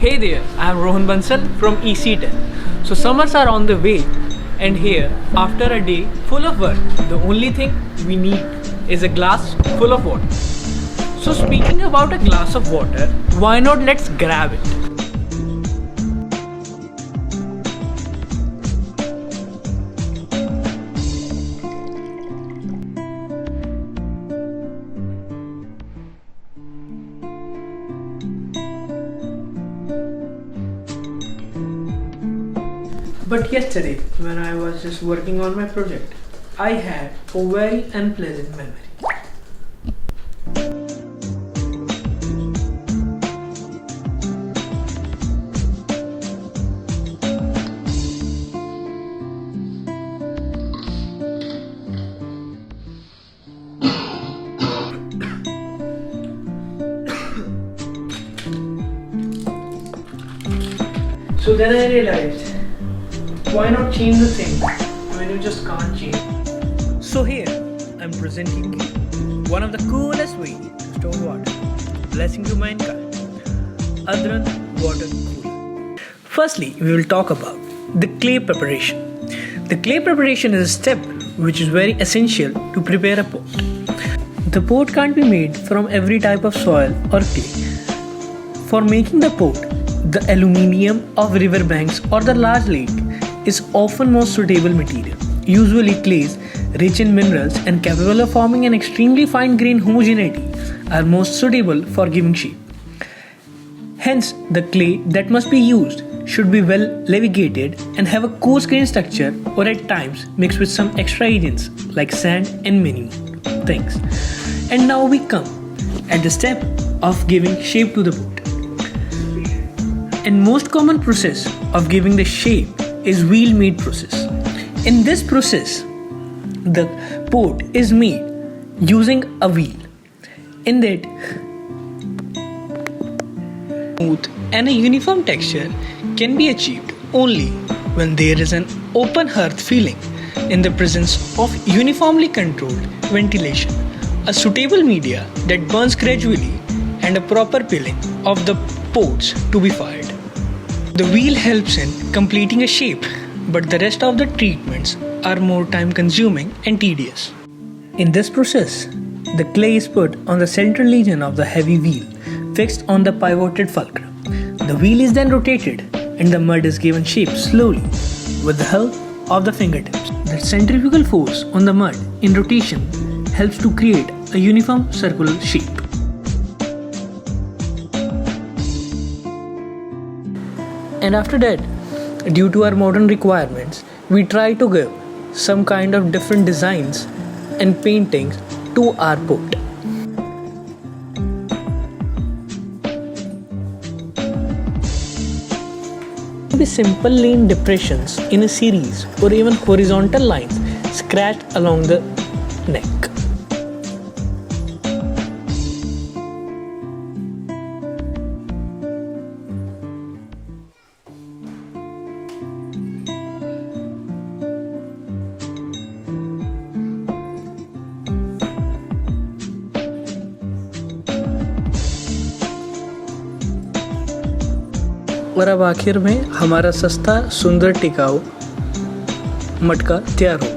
Hey there, I am Rohan Bansal from ECE. So summers are on the way, and here, after a day full of work, the only thing we need is a glass full of water. So speaking about a glass of water, why not let's grab it? But yesterday, when I was just working on my project, I had a very unpleasant memory. So then I realized, why not change the thing when you just can't change? So here, I'm presenting you one of the coolest ways to store water, blessing to mankind, Earthen water cooler. Firstly, we will talk about the clay preparation. The clay preparation is a step which is very essential to prepare a pot. The pot can't be made from every type of soil or clay. For making the pot, the aluminium of riverbanks or the large lake is often most suitable material. Usually clays rich in minerals and capable of forming an extremely fine grained homogeneity are most suitable for giving shape. Hence, the clay that must be used should be well levigated and have a coarse grained structure, or at times mixed with some extra agents like sand and many more things. And now we come at the step of giving shape to the pot. And most common process of giving the shape is wheel made process. In this process, the pot is made using a wheel. In that, smooth and a uniform texture can be achieved only when there is an open hearth feeling in the presence of uniformly controlled ventilation, a suitable media that burns gradually, and a proper peeling of the pots to be fired. The wheel helps in completing a shape, but the rest of the treatments are more time consuming and tedious. In this process, the clay is put on the central region of the heavy wheel fixed on the pivoted fulcrum. The wheel is then rotated and the mud is given shape slowly with the help of the fingertips. The centrifugal force on the mud in rotation helps to create a uniform circular shape. And after that, due to our modern requirements, we try to give some kind of different designs and paintings to our pot. Be simple lane depressions in a series or even horizontal lines scratched along the neck. और अब आखिर में हमारा सस्ता सुंदर टिकाऊ मटका तैयार हो।